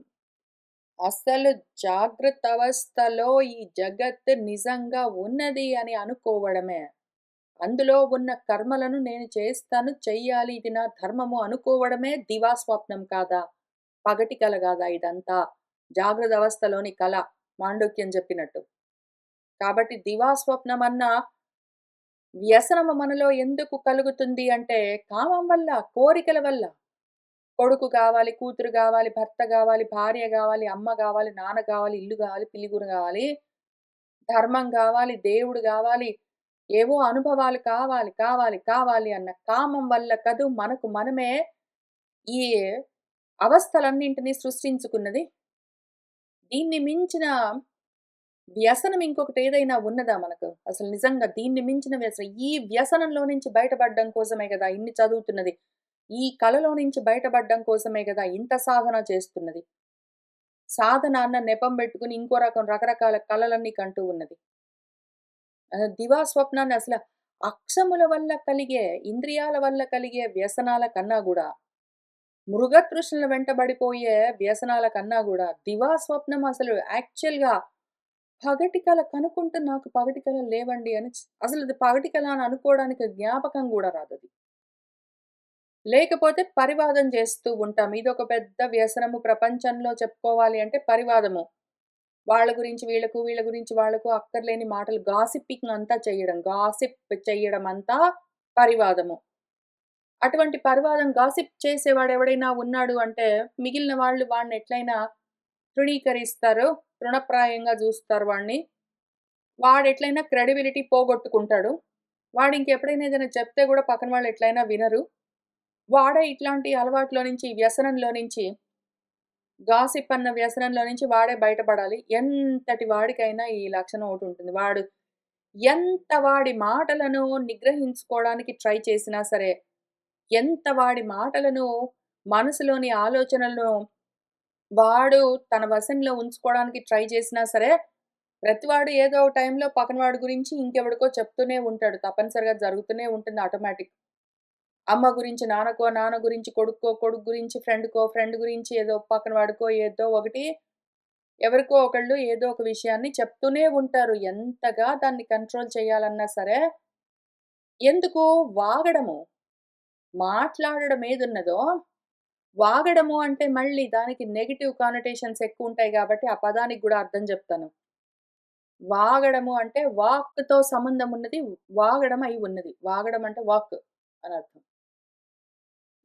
అస్సలు జాగ్రత్త అవస్థలో ఈ జగత్తు నిజంగా ఉన్నది అని అనుకోవడమే. అందులో ఉన్న కర్మలను నేను చేస్తాను, చెయ్యాలి, ఇది నా ధర్మము అనుకోవడమే దివా స్వప్నం కాదా? పగటి కల గాదా ఇదంతా? జాగ్రత్త అవస్థలోని కల మాండూక్యం చెప్పినట్టు. కాబట్టి దివా స్వప్నమన్న వ్యసనము మనలో ఎందుకు కలుగుతుంది అంటే, కామం వల్ల, కోరికల వల్ల. కొడుకు గావాలి, కూతురు గావాలి, భర్త గావాలి, భార్య గావాలి, అమ్మ గావాలి, నాన్న గావాలి, ఇల్లు గావాలి, పిల్లిగూరు గావాలి, ధర్మం గావాలి, దేవుడు గావాలి, ఏవో అనుభవాలు కావాలి, కావాలి, కావాలి అన్న కామం వల్ల కదూ మనకు మనమే ఈ అవస్థలన్నింటిని సృష్టించుకున్నది. దీన్ని మించిన వ్యసనం ఇంకొకటేదైనా ఉన్నదా మనకు? అసలు నిజంగా దీన్ని మించిన వ్యసనం. ఈ వ్యసనంలో నుంచి బయటపడడం కోసమే గదా ఇన్ని చదువుతున్నది. ఈ కలలో నుంచి బయటపడడం కోసమే గదా ఇంత సాధన చేస్తున్నది. సాధన అన్న నెపం బెట్టుకొని ఇంకో రకం రకరకాల కలలన్నీ కంటూ ఉన్నది. దివా స్వప్నాన్ని అసల అక్షముల వల్ల కలిగే, ఇంద్రియాల వల్ల కలిగే వ్యసనాల కన్నా గూడా, మృగతృష్ణల వెంటబడిపోయే వ్యసనాల కన్నా గూడా, దివా స్వప్నం అసలు యాక్చువల్‌గా పగటి కల కనుకుంటే నాకు పగటి కలలు లేవండి అని అసలది పగటి కల అని అనుకోవడానికి జ్ఞాపకం గూడా రాదది. లేకపోతే పరివాదం చేస్తూ ఉంటాం. ఇదొక పెద్ద వ్యసనము ప్రపంచంలో చెప్పుకోవాలి అంటే పరివాదము. వాళ్ళ గురించి వీళ్ళకు, వీళ్ళ గురించి వాళ్ళకు అక్కర్లేని మాటలు గాసిప్పింగ్ అంతా చేయడం. గాసిప్ చెయ్యడం అంతా పరివాదము. అటువంటి పరివాదం గాసిప్ చేసేవాడెవడైనా ఉన్నాడు అంటే మిగిలిన వాళ్ళు వాడినెట్లైనా తృణీకరిస్తారు. తృణప్రాయంగా జూస్తారు వాడిని. వాడెట్లైనా క్రెడిబిలిటీ పోగొట్టుకుంటాడు. వాడింకెప్పుడైనా ఏదైనా చెప్తే గూడా పక్కన వాళ్ళు ఎట్లైనా వినరు. వాడే ఇట్లాంటి అలవాట్లో నుంచి, ఈ వ్యసనంలో నుంచి, గాసిప్ అన్న వ్యసనంలో నుంచి వాడే బయటపడాలి. ఎంతటి వాడికైనా ఈ లక్షణం ఒకటుంటుంది. ఎంత వాడి మాటలను నిగ్రహించుకోవడానికి ట్రై చేసినా సరే, ఎంత వాడి మాటలను మనసులోని ఆలోచనలను వాడు తన వశంలో ఉంచుకోవడానికి ట్రై చేసినా సరే, ప్రతివాడు ఏదో ఒక టైంలో పక్కన వాడి గురించి ఇంకెవడికో చెప్తూనే ఉంటాడు. తప్పనిసరిగా జరుగుతూనే ఉంటుంది ఆటోమేటిక్. అమ్మ గురించి నాన్నకో, నాన్న గురించి కొడుక్కో, కొడుకు గురించి ఫ్రెండ్‌కో, ఫ్రెండ్ గురించి ఏదో పక్కన వాడికో ఏదో ఒకటి ఎవరికో ఒకళ్ళు ఏదో ఒక విషయాన్ని చెప్తూనే ఉంటారు. ఎంతగా దాన్ని కంట్రోల్ చేయాలన్నా సరే, ఎందుకు వాగడము, మాట్లాడడం ఏదున్నదో, వాగడము అంటే మళ్ళీ దానికి నెగెటివ్ కానోటేషన్స్ ఎక్కువుంటాయి గాబట్టి, ఆ పదానికి గూడా అర్థం జెప్తాను. వాగడము అంటే వాక్‌తో సంబంధం ఉన్నది వాగడం అయి ఉన్నది. వాగడం అంటే వాక్ అనర్థం.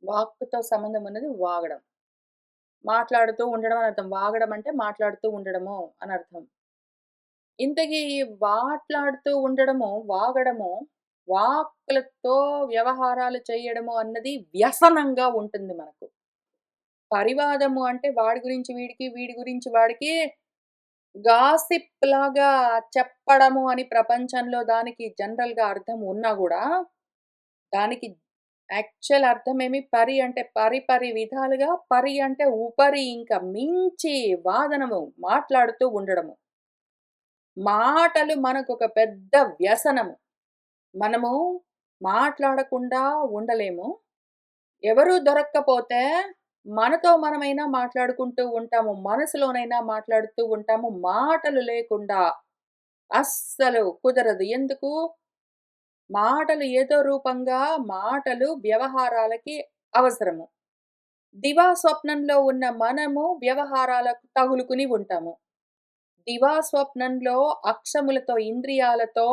వాక్‌తో సంబంధం ఉన్నది వాగడం. మాట్లాడుతూ ఉండడం అనర్థం. వాగడం అంటే మాట్లాడుతూ ఉండడము అనర్థం. ఇంతకీ మాట్లాడుతూ ఉండడము, వాగడము, వాక్కులతో వ్యవహారాలు చేయడము అన్నది వ్యసనంగా ఉంటుంది మనకు. పరివాదము అంటే వాడి గురించి వీడికి, వీడి గురించి వాడికి గాసిప్‌లాగా చెప్పడము అని ప్రపంచంలో దానికి జనరల్‌గా అర్థం ఉన్నా గూడా, దానికి యాక్చువల్ అర్థమేమి అంటే పరిపరి విధాలుగా అంటే ఉపరి ఇంక మించి వాదనము మాట్లాడుతూ ఉండడము. మాటలు మనకొక పెద్ద వ్యసనము. మనము మాట్లాడకుండా ఉండలేము. ఎవరు దొరక్కపోతే మనతో మనమైనా మాట్లాడుకుంటూ ఉంటాము. మనసులోనైనా మాట్లాడుతూ ఉంటాము. మాటలు లేకుండా అస్సలు కుదరదు. ఎందుకు? మాటలు ఏదో రూపంగా మాటలు వ్యవహారాలకి అవసరము. దివా స్వప్నంలో ఉన్న మనము వ్యవహారాలకు తగులుకుని ఉంటాము. దివా స్వప్నంలో అక్షములతో, ఇంద్రియాలతో,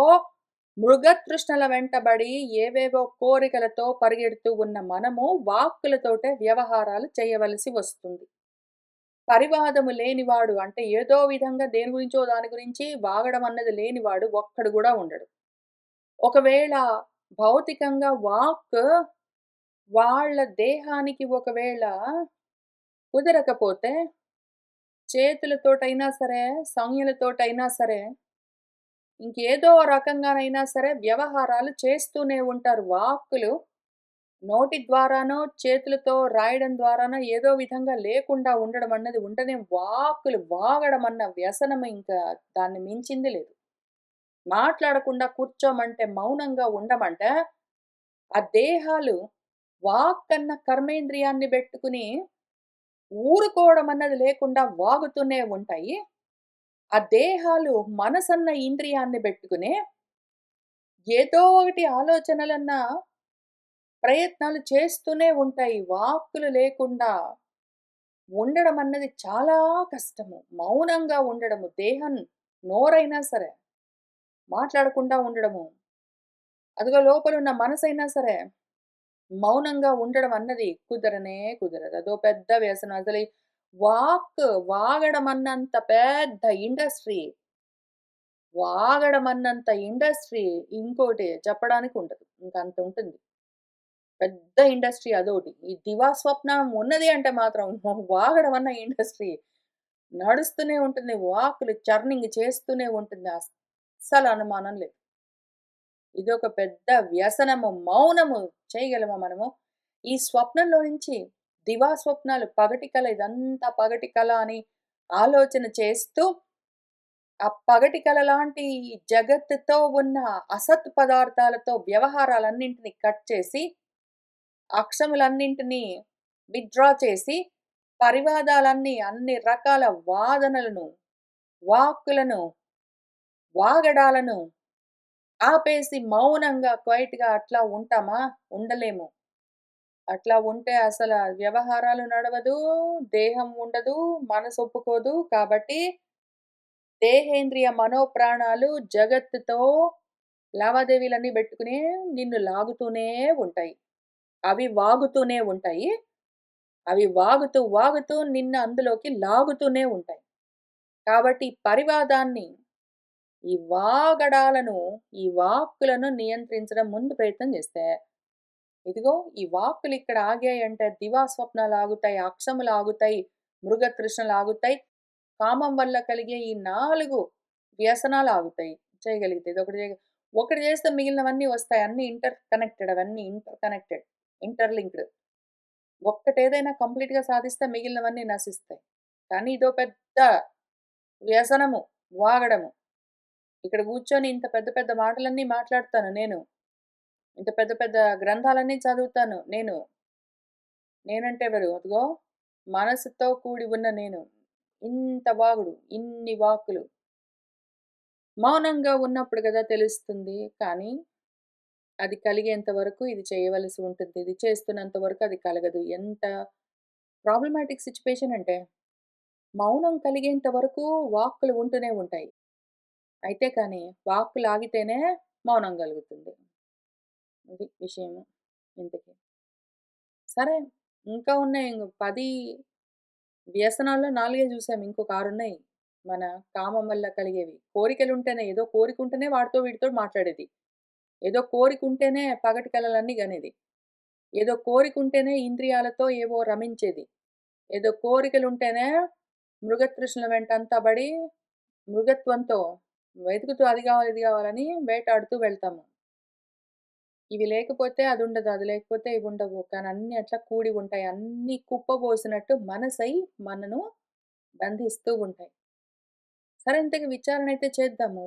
మృగతృష్ణల వెంటబడి ఏవేవో కోరికలతో పరిగెడుతూ ఉన్న మనము వాక్కులతోటే వ్యవహారాలు చేయవలసి వస్తుంది. పరివాదము లేనివాడు అంటే ఏదో విధంగా దేని గురించో దాని గురించి వాగడం అన్నది లేనివాడు ఒక్కడు గూడా ఉండడు. ఒకవేళ భౌతికంగా వాళ్ళ దేహానికి ఒకవేళ కుదరకపోతే చేతులతోటైనా సరే, సంజ్ఞలతోటైనా సరే, ఇంకేదో రకంగానైనా సరే వ్యవహారాలు చేస్తూనే ఉంటారు. వాక్కులు నోటి ద్వారానో, చేతులతో రాయడం ద్వారానో ఏదో విధంగా లేకుండా ఉండడం అన్నది ఉండనే వాక్కులు వాగడం అన్న వ్యసనం ఇంకా దాన్ని మించింది లేదు. మాట్లాడకుండా కూర్చోమంటే, మౌనంగా ఉండమంటే, ఆ దేహాలు వాక్కన్న కర్మేంద్రియాన్ని బెట్టుకుని ఊరుకోవడం అన్నది లేకుండా వాగుతూనే ఉంటాయి. ఆ దేహాలు మనసన్న ఇంద్రియాన్ని బెట్టుకుని ఏదో ఒకటి ఆలోచనలన్న ప్రయత్నాలు చేస్తూనే ఉంటాయి. వాక్కులు లేకుండా ఉండడం అన్నది చాలా కష్టము. మౌనంగా ఉండడము. నోరైనా సరే మాట్లాడకుండా ఉండడము. అదిగో లోపలున్న మనసైనా సరే మౌనంగా ఉండడం అన్నది కుదరదు. అదో పెద్ద వ్యసనం. అసలు ఈ వాగడం అన్నంత పెద్ద ఇండస్ట్రీ. వాగడం అన్నంత ఇండస్ట్రీ ఇంకోటి చెప్పడానికి ఉండదు. ఇంకంత ఉంటుంది. పెద్ద ఇండస్ట్రీ అదోటి. ఈ దివా స్వప్నం ఉన్నది అంటే మాత్రం వాగడం అన్న ఇండస్ట్రీ నడుస్తూనే ఉంటుంది. వాక్కులు చర్నింగ్ చేస్తూనే ఉంటుంది. అస్సలు అనుమానం లేదు. ఇదొక పెద్ద వ్యసనము. మౌనము చేయగలమా మనము? ఈ స్వప్నంలో నుంచి దివా స్వప్నాలు పగటి కల ఇదంతా పగటి కల అని ఆలోచన చేస్తూ, ఆ పగటి కల లాంటి జగత్తుతో ఉన్న అసత్ పదార్థాలతో వ్యవహారాలన్నింటిని కట్ చేసి, అక్షములన్నింటినీ విత్‌డ్రా చేసి, అన్ని రకాల వాదనలను, వాక్కులను, వాగడాలను ఆపేసి మౌనంగా, క్వైట్‌గా అట్లా ఉంటామా? ఉండలేము. అట్లా ఉంటే అసల వ్యవహారాలు నడవదు, దేహం ఉండదు, మనసు ఒప్పుకోదు. కాబట్టి దేహేంద్రియ మనోప్రాణాలు జగత్తుతో లావాదేవీలన్నీ బెట్టుకుని నిన్ను లాగుతూనే ఉంటాయి. అవి వాగుతూనే ఉంటాయి. అవి వాగుతూ నిన్ను అందులోకి లాగుతూనే ఉంటాయి. కాబట్టి పరివాదాన్ని, ఈ వాగడాలను, ఈ వాక్కులను నియంత్రించడం ముందు ప్రయత్నం జేస్తే ఇదిగో ఈ వాక్కులిక్కడ ఆగాయంటే దివా స్వప్నాలాగుతాయి, అక్షములాగుతాయి, మృగతృష్ణలాగుతాయి. కామం వల్ల కలిగే ఈ 4 వ్యసనాలాగుతాయి. చేయగలిగితే. ఒకటి చేస్తే మిగిలినవన్నీ వస్తాయి. అన్నీ ఇంటర్ కనెక్టెడ్ అవన్నీ ఇంటర్ కనెక్టెడ్. ఇంటర్‌లింక్డ్. ఒక్కటేదైనా కంప్లీట్‌గా సాధిస్తే మిగిలినవన్నీ నశిస్తాయి. కానీ ఇదో పెద్ద వ్యసనము వాగడము. ఇక్కడ కూర్చొని ఇంత పెద్ద పెద్ద మాటలన్నీ మాట్లాడతాను నేను. ఇంత పెద్ద పెద్ద గ్రంథాలన్నీ చదువుతాను నేను. నేనంటే ఎవరు? అదిగో మనసుతో కూడి ఉన్న నేను. ఇంత వాగుడు, ఇన్ని వాక్కులు. మౌనంగా ఉన్నప్పుడు గదా తెలుస్తుంది. కానీ అది కలిగేంత వరకు ఇది చేయవలసి ఉంటుంది. ఇది చేస్తున్నంత వరకు అది కలగదు. ఎంత ప్రాబ్లమాటిక్ సిట్యుయేషన్ అంటే మౌనం కలిగేంత వరకు వాక్కులు ఉంటూనే ఉంటాయి. అయితే కానీ వాక్కులాగితేనే మౌనం గలుగుతుంది. అది విషయము ఇంతకి. సరే ఇంకా ఉన్నాయి. 10 వ్యసనాల్లో 4 జూసాం. ఇంకొక 6 ఉన్నాయి. మన కామం వల్ల కలిగేవి. కోరికలుంటేనే ఏదో కోరికుంటేనే వాడితో వీడితో మాట్లాడేది. ఏదో కోరికుంటేనే పగటి కలలన్నీ గనేది. ఏదో కోరికుంటేనే ఇంద్రియాలతో ఏవో రమించేది. ఏదో కోరికలుంటేనే మృగతృష్ణ వెంటంతా బడి, మృగత్వంతో వెతుకుతూ అది గావాలి, ఇది గావాలని వేటాడుతూ వెళ్తాము. ఇవి లేకపోతే అదుండదు. అది లేకపోతే ఇవుండవు. కానీ అన్నీ అట్లా కూడి ఉంటాయి. అన్నీ కుప్పబోసినట్టు మనసై మనను బంధిస్తూ ఉంటాయి. సరే ఇంతకి విచారణైతే చేద్దాము.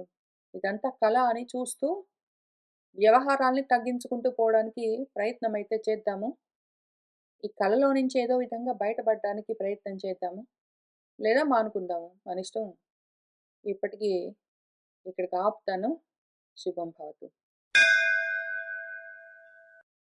ఇదంతా కల అని చూస్తూ వ్యవహారాల్ని తగ్గించుకుంటూ పోవడానికి ప్రయత్నమైతే చేద్దాము. ఈ కలలో నుంచి ఏదో విధంగా బయటపడడానికి ప్రయత్నం చేద్దాము. లేదా మానుకుందాము. మనిష్టం. ఇప్పటికి ఇక్కడికి ఆపుతాను. శుభం భవతు.